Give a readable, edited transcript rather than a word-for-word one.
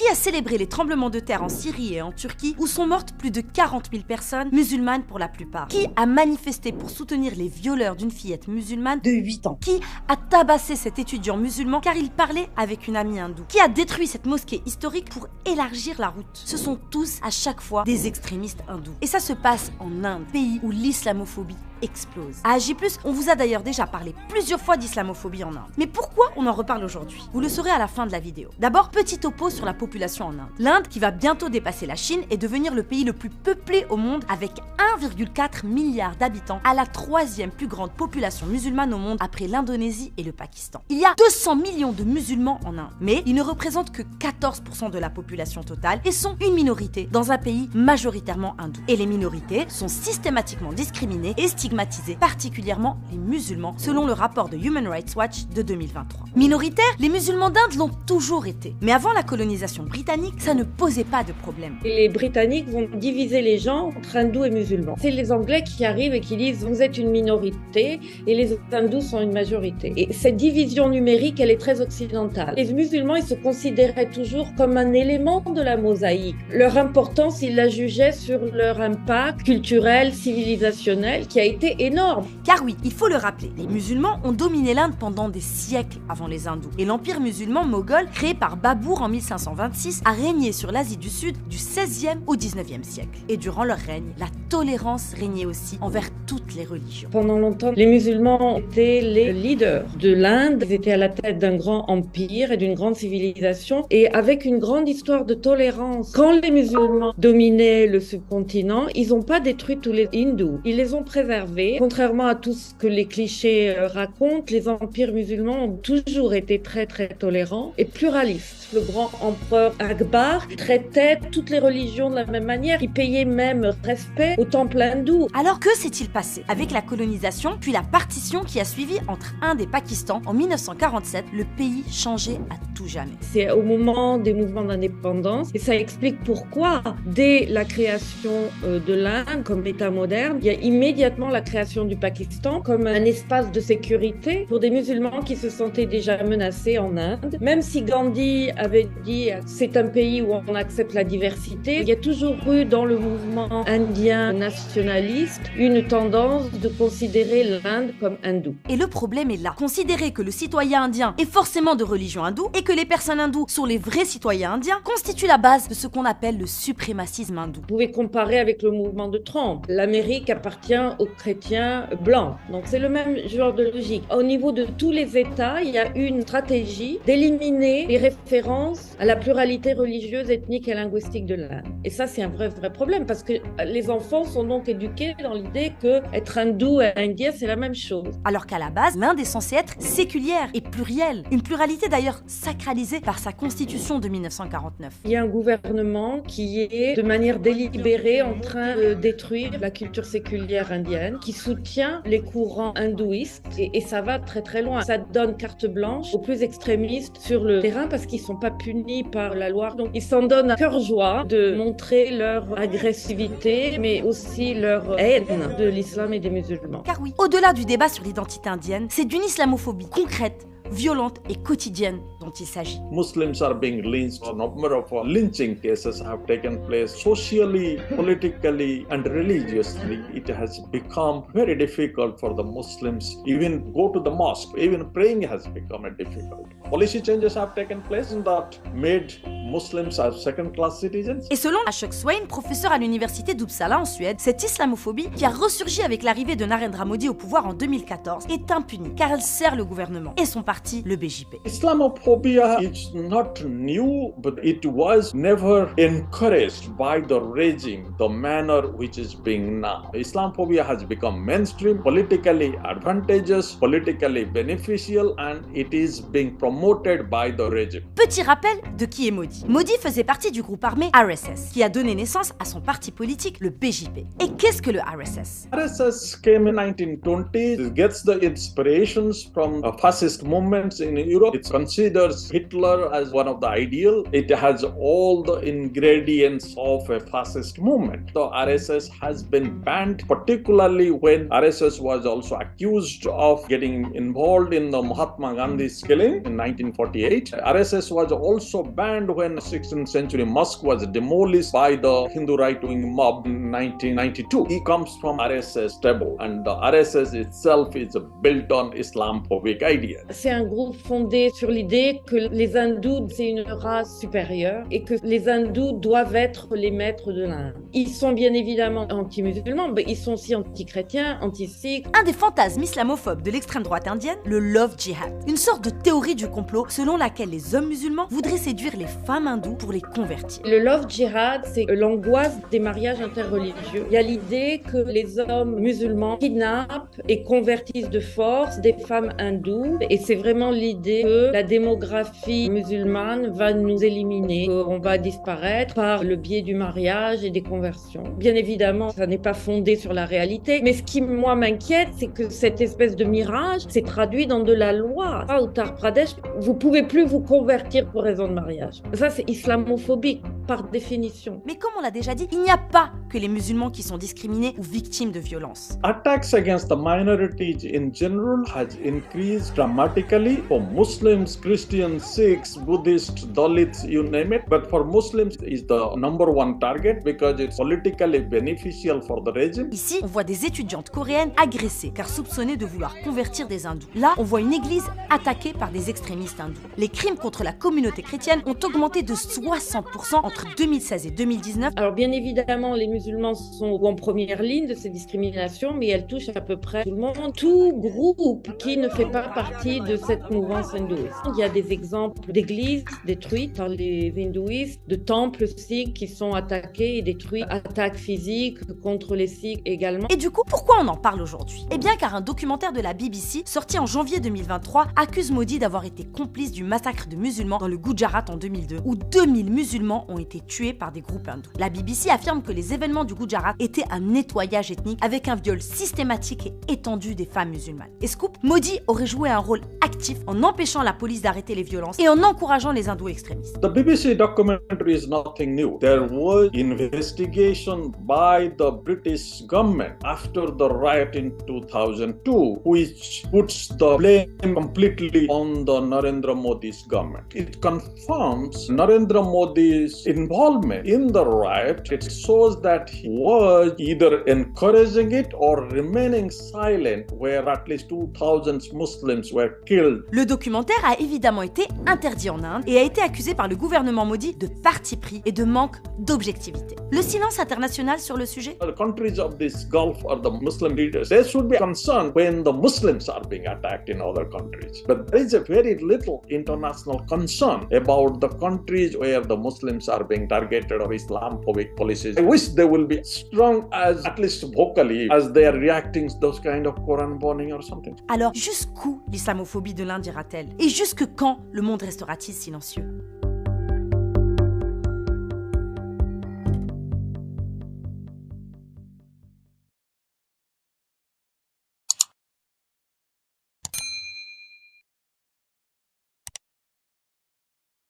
qui a célébré les tremblements de terre en Syrie et en Turquie où sont mortes plus de 40 000 personnes, musulmanes pour la plupart, qui a manifesté pour soutenir les violeurs d'une fillette musulmane de 8 ans, qui a tabassé cet étudiant musulman car il parlait avec une amie hindoue, qui a détruit cette mosquée historique pour élargir la route. Ce sont tous à chaque fois des extrémistes hindous. Et ça se passe en Inde, pays où l'islamophobie explose. À AJ+, on vous a d'ailleurs déjà parlé plusieurs fois d'islamophobie en Inde. Mais pourquoi on en reparle aujourd'hui? Vous le saurez à la fin de la vidéo. D'abord, petit topo sur la population en Inde. L'Inde, qui va bientôt dépasser la Chine et devenir le pays le plus peuplé au monde avec 1,4 milliard d'habitants, à la 3e plus grande population musulmane au monde après l'Indonésie et le Pakistan. Il y a 200 millions de musulmans en Inde, mais ils ne représentent que 14% de la population totale et sont une minorité dans un pays majoritairement hindou. Et les minorités sont systématiquement discriminées et stigmatisées, particulièrement les musulmans, selon le rapport de Human Rights Watch de 2023. Minoritaires, les musulmans d'Inde l'ont toujours été. Mais avant la colonisation britannique, ça ne posait pas de problème. Et les Britanniques vont diviser les gens entre hindous et musulmans. C'est les Anglais qui arrivent et qui disent vous êtes une minorité et les hindous sont une majorité. Et cette division numérique, elle est très occidentale. Les musulmans, ils se considéraient toujours comme un élément de la mosaïque. Leur importance, ils la jugeaient sur leur impact culturel, civilisationnel, qui a été énorme. Car oui, il faut le rappeler, les musulmans ont dominé l'Inde pendant des siècles avant les hindous. Et l'empire musulman moghol, créé par Babur en 1526, a régné sur l'Asie du Sud du 16e au 19e siècle. Et durant leur règne, la tolérance régnait aussi envers toutes les religions. Pendant longtemps, les musulmans étaient les leaders de l'Inde. Ils étaient à la tête d'un grand empire et d'une grande civilisation et avec une grande histoire de tolérance. Quand les musulmans dominaient le subcontinent, ils n'ont pas détruit tous les hindous. Ils les ont préservés. Contrairement à tout ce que les clichés racontent, les empires musulmans ont toujours été très très tolérants et pluralistes. Le grand empereur Akbar traitait toutes les religions de la même manière. Il payait même respect au temple hindou. Alors que s'est-il passé avec la colonisation puis la partition qui a suivi entre Inde et Pakistan en 1947? Le pays changeait à tout jamais. C'est au moment des mouvements d'indépendance et ça explique pourquoi dès la création de l'Inde comme État moderne, il y a immédiatement la création du Pakistan comme un espace de sécurité pour des musulmans qui se sentaient déjà menacés en Inde. Même si Gandhi avait dit c'est un pays où on accepte la diversité, il y a toujours eu dans le mouvement indien nationaliste une tendance de considérer l'Inde comme hindoue. Et le problème est là. Considérer que le citoyen indien est forcément de religion hindoue et que les personnes hindoues sont les vrais citoyens indiens constitue la base de ce qu'on appelle le suprémacisme hindou. Vous pouvez comparer avec le mouvement de Trump. L'Amérique appartient aux chrétiens blancs. Donc c'est le même genre de logique. Au niveau de tous les États, il y a une stratégie d'éliminer les références à la pluralité religieuse, ethnique et linguistique de l'Inde. Et ça, c'est un vrai problème parce que les enfants sont donc éduqués dans l'idée que être hindou et indien, c'est la même chose. Alors qu'à la base, l'Inde est censée être séculière et plurielle. Une pluralité d'ailleurs sacralisée par sa constitution de 1949. Il y a un gouvernement qui est de manière délibérée en train de détruire la culture séculière indienne, qui soutient les courants hindouistes et ça va très très loin. Ça donne carte blanche aux plus extrémistes sur le terrain parce qu'ils ne sont pas punis par la loi. Donc ils s'en donnent à cœur joie de montrer leur agressivité mais aussi leur haine de l'islam et des musulmans. Car oui, au-delà du débat sur l'identité indienne, c'est d'une islamophobie concrète, violente et quotidienne dont il s'agit. Muslims are being lynched. A number of lynching cases have taken place socially, politically, and religiously. It has become very difficult for the Muslims even go to the mosque. Even praying has become difficult. Policy changes have taken place that made Muslims as second-class citizens. Et selon Ashok Swain, professeur à l'université d'Uppsala en Suède, cette islamophobie qui a ressurgi avec l'arrivée de Narendra Modi au pouvoir en 2014 est impunie car elle sert le gouvernement et son parti, le BJP. Islamophobia is not new, but it was never encouraged by the regime, the manner which is being now. Islamophobia has become mainstream, politically advantageous, politically beneficial, and it is being promoted by the regime. Petit rappel de qui est Modi. Modi faisait partie du groupe armé RSS, qui a donné naissance à son parti politique, le BJP. Et qu'est-ce que le RSS? RSS came in 1920s. It gets the inspirations from fascist movements in Europe. It considers Hitler as one of the ideal. It has all the ingredients of a fascist movement. The RSS has been banned, particularly when RSS was also accused of getting involved in the Mahatma Gandhi's killing in 1948. RSS was also banned when when 16th century mosque was demolished by the Hindu right-wing mob in 1992. He comes from RSS table, and the RSS itself is built on Islamophobic ideas. C'est un groupe fondé sur l'idée que les hindous, c'est une race supérieure et que les hindous doivent être les maîtres de l'Inde. Ils sont bien évidemment anti-musulmans, mais ils sont aussi anti-chrétiens, anti-sikhs. Un des fantasmes islamophobes de l'extrême droite indienne, le love jihad. Une sorte de théorie du complot selon laquelle les hommes musulmans voudraient séduire les femmes hindoues pour les convertir. Le love jihad, c'est l'angoisse des mariages interreligieux. Il y a l'idée que les hommes musulmans kidnappent et convertissent de force des femmes hindoues. Et c'est vraiment l'idée que la démographie musulmane va nous éliminer, qu'on va disparaître par le biais du mariage et des conversions. Bien évidemment, ça n'est pas fondé sur la réalité. Mais ce qui, moi, m'inquiète, c'est que cette espèce de mirage s'est traduit dans de la loi. À Uttar Pradesh, vous pouvez plus vous convertir pour raison de mariage. Ça, c'est islamophobique, par définition. Mais comme on l'a déjà dit, il n'y a pas que les musulmans qui sont discriminés ou victimes de violences. Attacks against the minorities in general has increased dramatically for Muslims, Christians, Sikhs, Buddhists, Dalits, you name it. But for Muslims, is the number one target because it's politically beneficial for the regime. Ici, on voit des étudiantes coréennes agressées car soupçonnées de vouloir convertir des hindous. Là, on voit une église attaquée par des extrémistes hindous. Les crimes contre la communauté chrétienne ont augmenté de 60% entre 2016 et 2019. Alors bien évidemment, les musulmans sont en première ligne de ces discriminations, mais elles touchent à peu près tout le monde, tout groupe qui ne fait pas partie de cette mouvance hindouiste. Il y a des exemples d'églises détruites par les hindouistes, de temples sikhs qui sont attaqués et détruits, attaques physiques contre les sikhs également. Et du coup, pourquoi on en parle aujourd'hui? Eh bien car un documentaire de la BBC, sorti en janvier 2023, accuse Modi d'avoir été complice du massacre de musulmans dans le Gujarat en 2002, où 2000 musulmans ont été tués par des groupes hindous. La BBC affirme que les événements du Gujarat étaient un nettoyage ethnique avec un viol systématique et étendu des femmes musulmanes. Et scoop, Modi aurait joué un rôle actif en empêchant la police d'arrêter les violences et en encourageant les hindous extrémistes. The BBC documentary is nothing new. There was investigation by the British government after the riot in 2002, which puts the blame completely on the Narendra Modi's government. It confirms Narendra Modi's involvement in the riot. It shows that he was either encouraging it or remaining silent, where at least 2,000 Muslims were killed. Le documentaire a évidemment été interdit en Inde et a été accusé par le gouvernement Modi de parti pris et de manque d'objectivité. Le silence international sur le sujet? The countries of this Gulf or the Muslim leaders, they should be concerned when the Muslims are being attacked in other countries. But there is a very little international concern about the countries where the Muslims are being targeted or Islamophobic policies. I wish they will be strong as, at least vocally, as they are reacting to those kind of Quran burning or something. Alors, jusqu'où l'islamophobie de l'Inde ira-t-elle? Et jusque quand le monde restera-t-il silencieux?